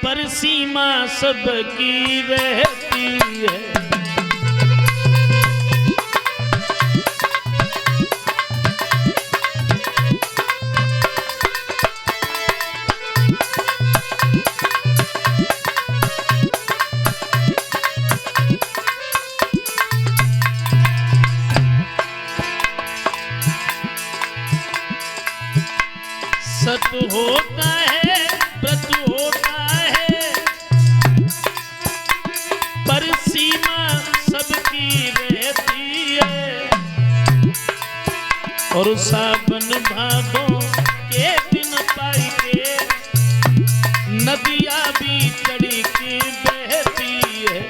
पर सीमा सबकी रहती है। सत होता है व्रत होता है पर सीमा सबकी रहती है। और सावन भादों के दिन पाई के नदियां भी चढ़ी की बहती है।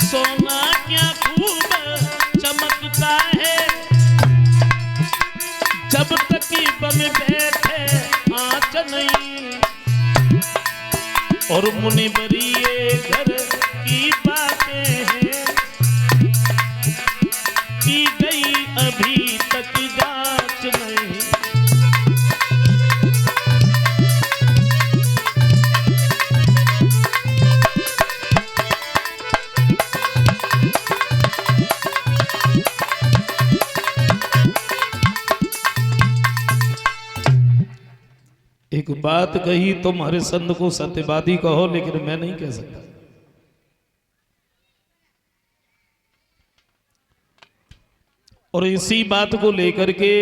सोना क्या खूब चमकता है जब तक बन बैठे आँच नहीं। और मुनि बरिए घर की बातें हैं की गई अभी तक जांच नहीं। एक बात कही तुम हरिश्चंद्र को सत्यवादी कहो लेकिन मैं नहीं कह सकता। और इसी बात को लेकर के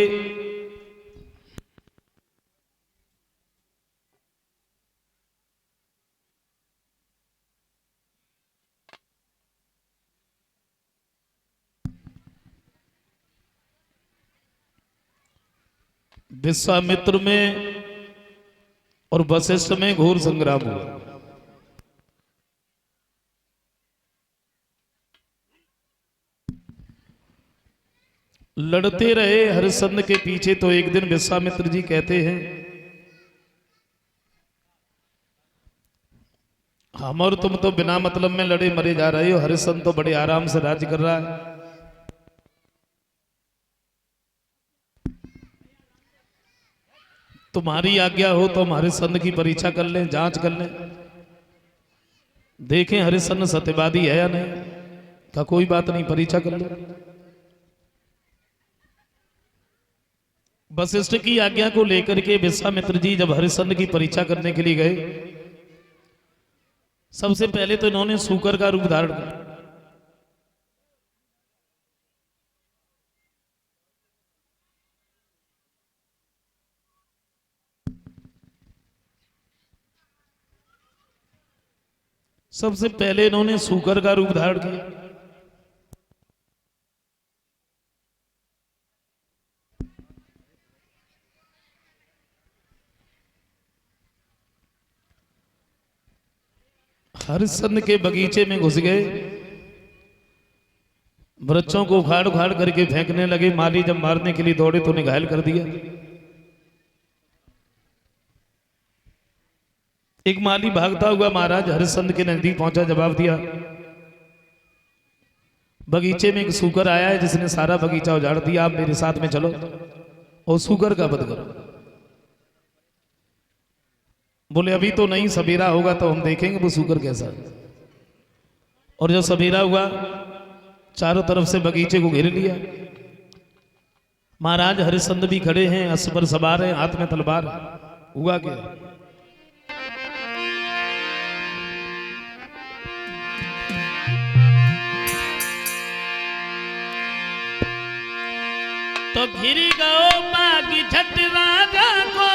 विश्वामित्र में और वशिष्ठ में घोर संग्राम हुआ। लड़ते रहे हरिश्चंद्र के पीछे। तो एक दिन विश्वामित्र जी कहते हैं हम और तुम तो बिना मतलब में लड़े मरे जा रहे हो, हरिश्चंद्र तो बड़े आराम से राज्य कर रहा है। तुम्हारी आज्ञा हो तो हम हरिश्चंद्र की परीक्षा कर लें, जांच कर लें, देखें हरिश्चंद्र सत्यवादी है या नहीं। का कोई बात नहीं, परीक्षा कर लो। वशिष्ठ की आज्ञा को लेकर के विश्वामित्र जी जब हरिश्चंद्र की परीक्षा करने के लिए गए, सबसे पहले तो इन्होंने सूकर का रूप धारण किया। सबसे पहले इन्होंने सूकर का रूप धारण किया। हरिश्चंद्र के बगीचे में घुस गए, वृक्षों को उखाड़ उखाड़ करके फेंकने लगे। माली जब मारने के लिए दौड़े तो उन्हें घायल कर दिया। एक माली भागता हुआ महाराज हरिश्चंद्र के नजदीक पहुंचा, जवाब दिया बगीचे में एक सूकर आया है जिसने सारा बगीचा उजाड़ दिया, आप मेरे साथ में चलो और सूकर का वध करो। बोले अभी तो नहीं, सवेरा होगा तो हम देखेंगे वो सूकर कैसा है। और जब सवेरा हुआ चारों तरफ से बगीचे को घेर लिया। महाराज हरिश्चंद्र भी खड़े हैं, अश्व पर सवार हैं, हाथ में तलवार। हुआ क्या? तो घिर गओ बागी झट राजा को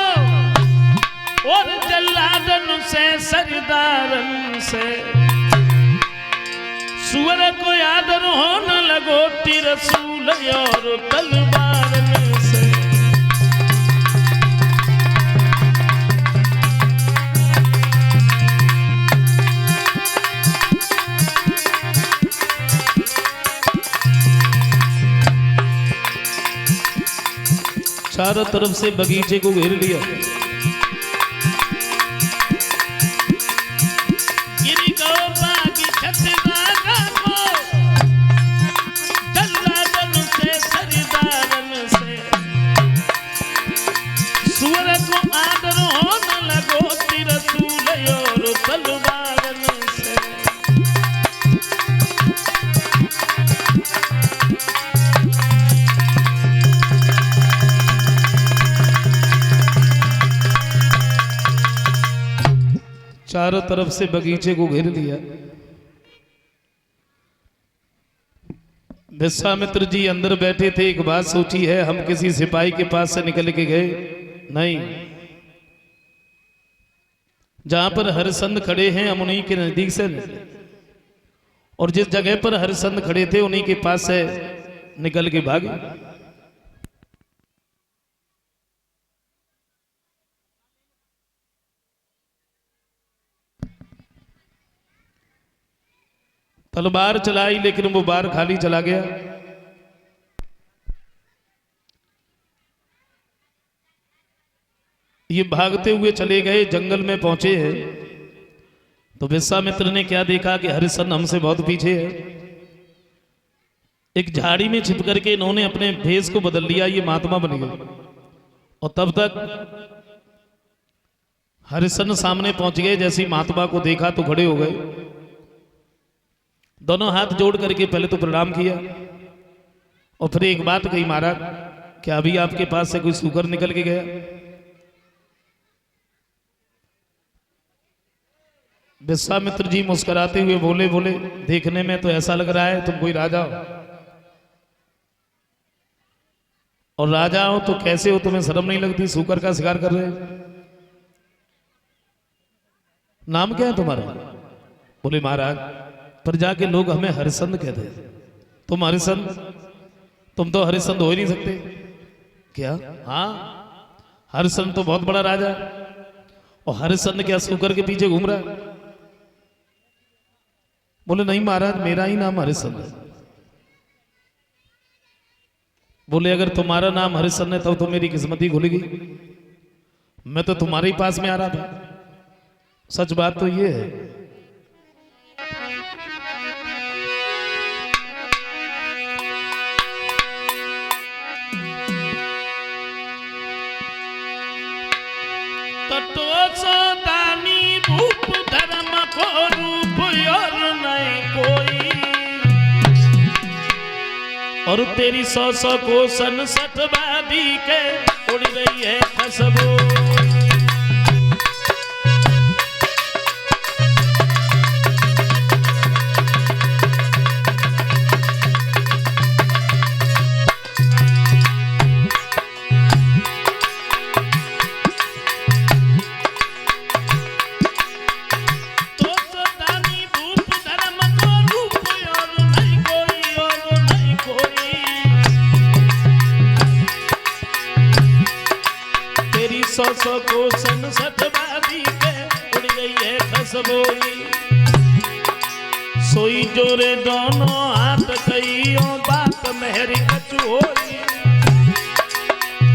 और जल्लादन से सरदारन से। सुअर को यादन हो न लगो तिरसूल और तलवार से। चारों तरफ से बगीचे को घेर लिया। गिरी गो बागी छतरागा को, जल्लादन से सरदारन से, सुअर को आदर हो न लगो तिरसूल और तलवारन से। चारों तरफ से बगीचे को घेर लिया। विश्वामित्र जी अंदर बैठे थे। एक बात सोची है, हम किसी सिपाही के पास से निकल के गए नहीं, जहां पर हरिश्चंद्र खड़े हैं हम उन्हीं के नजदीक से, और जिस जगह पर हरिश्चंद्र खड़े थे उन्हीं के पास से निकल के भागे। तलवार चलाई लेकिन वो बार खाली चला गया। ये भागते हुए चले गए, जंगल में पहुंचे हैं तो विश्वामित्र ने क्या देखा कि हरिश्चंद्र हमसे बहुत पीछे है। एक झाड़ी में छिप करके इन्होंने अपने भेष को बदल लिया, ये महात्मा बन गए। और तब तक हरिश्चंद्र सामने पहुंच गए। जैसे ही महात्मा को देखा तो खड़े हो गए, दोनों हाथ जोड़ करके पहले तो प्रणाम किया और फिर एक बात कही, महाराज क्या अभी आपके पास से कोई सूकर निकल के गया? विश्वामित्र जी मुस्कुराते हुए बोले देखने में तो ऐसा लग रहा है तुम कोई राजा हो, और राजा हो तो कैसे हो, तुम्हें शर्म नहीं लगती? सूकर का शिकार कर रहे हो। नाम क्या है तुम्हारा? बोले महाराज पर जाके लोग हमें हरिश्चंद्र कहते हैं। तुम हरिश्चंद्र? तुम तो हरिश्चंद्र हो ही नहीं सकते। क्या? हाँ, हरिश्चंद्र तो बहुत बड़ा राजा है, और हरिश्चंद्र क्या सूकर के पीछे घूम रहा है? बोले नहीं महाराज, मेरा ही नाम हरिश्चंद्र है। बोले अगर तुम्हारा नाम हरिश्चंद्र है तब तो मेरी किस्मत ही खुलेगी, मैं तो तुम्हारे ही पास में आ रहा था। सच बात तो ये है। दानी रूप धर्म को रूप और नहीं कोई, और तेरी 100 को 67 वादी के उड़ रही है खुशबू। सौ को 67 वादी के उड़ गई है खुशबोई। सोई जोरे दोनों हाथ कईयों बात मेहरी कचोई।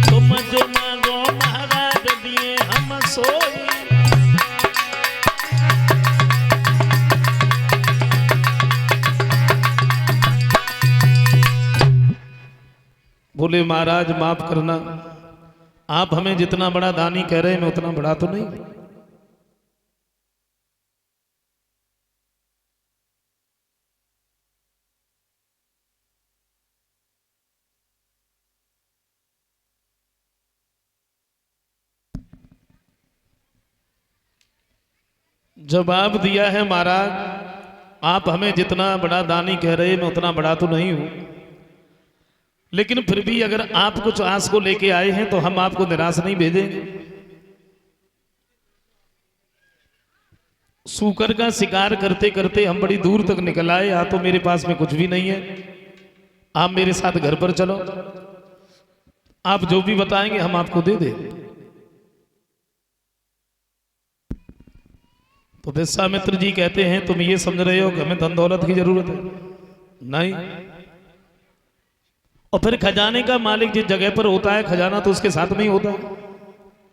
तुम जो मांगो महाराज दिए हम सोई। बोले महाराज माफ करना, आप हमें जितना बड़ा दानी कह रहे हैं मैं उतना बड़ा तो नहीं। जवाब दिया है महाराज, आप हमें जितना बड़ा दानी कह रहे हैं मैं उतना बड़ा तो नहीं हूं, लेकिन फिर भी अगर आप कुछ आस को लेके आए हैं तो हम आपको निराश नहीं भेजेंगे। सूकर का शिकार करते करते हम बड़ी दूर तक निकल आए, या तो मेरे पास में कुछ भी नहीं है, आप मेरे साथ घर पर चलो, आप जो भी बताएंगे हम आपको दे दें। तो विश्वामित्र जी कहते हैं तुम ये समझ रहे हो कि हमें धन दौलत की जरूरत है? नहीं, और फिर खजाने का मालिक जिस जगह पर होता है खजाना तो उसके साथ में ही होता है।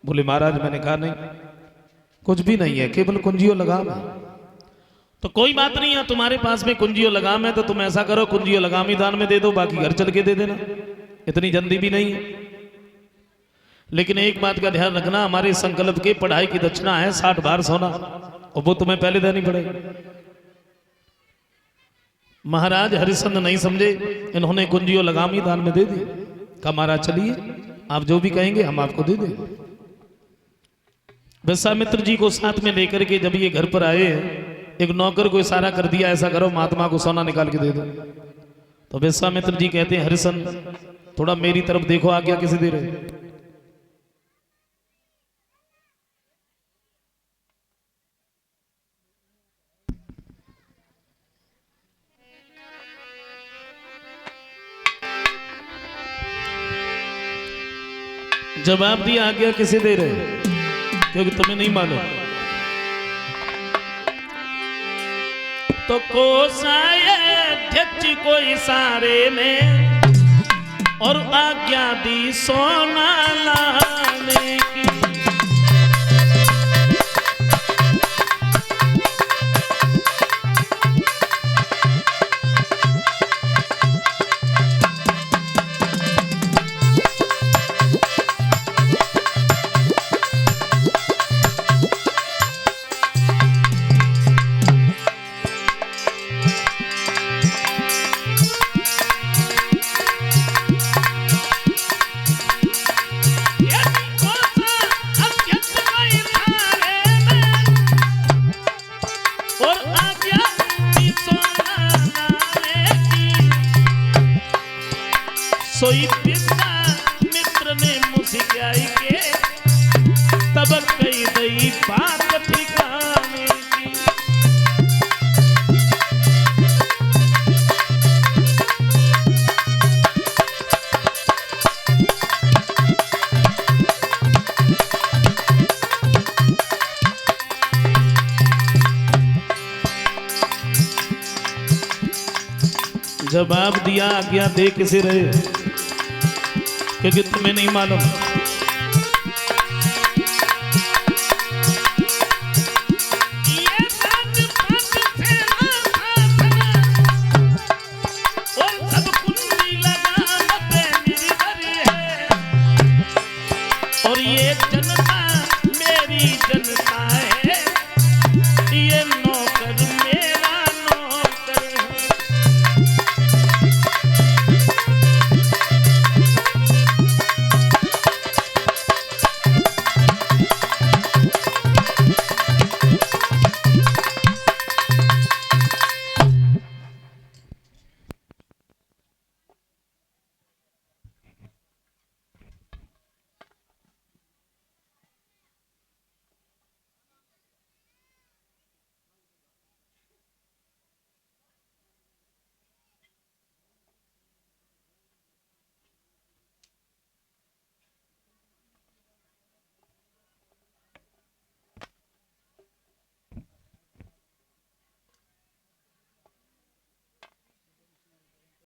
बोले महाराज मैंने कहा नहीं, कुछ भी नहीं है, केवल कुंजी और लगाम है। तो कोई बात नहीं है, तुम्हारे पास में कुंजी और लगाम है तो तुम ऐसा करो कुंजी और लगाम ही दान में दे दो, बाकी घर चल के दे देना, इतनी जल्दी भी नहीं है। लेकिन एक बात का ध्यान रखना, हमारे संकल्प की पढ़ाई की दक्षिणा है 60 बार सोना, और वो तुम्हें पहले देनी पड़ेगी। महाराज हरिश्चंद्र नहीं समझे, इन्होंने कुंजी और लगाम ही दान में दे दी। कहा महाराज चलिए, आप जो भी कहेंगे हम आपको दे देंगे। विश्वामित्र जी को साथ में लेकर के जब ये घर पर आए, एक नौकर को इशारा कर दिया ऐसा करो महात्मा को सोना निकाल के दे दो। तो विश्वामित्र जी कहते हैं हरिश्चंद्र थोड़ा मेरी तरफ देखो, आज्ञा किसे दे रहे। जवाब दिया आज्ञा किसे दे रहे, क्योंकि तुम्हें नहीं मालूम। तो कोषाध्यक्ष को इशारे में और आज्ञा दी सोना लाने की। सोई विश्वामित्र ने मुस्काई के तब कही दई बात ठिकाने की। जवाब दिया आज्ञा दे किसे रहे, क्योंकि तुम्हें नहीं मालूम। ये और सब कुंडी लगाम पे निर्भर है, और ये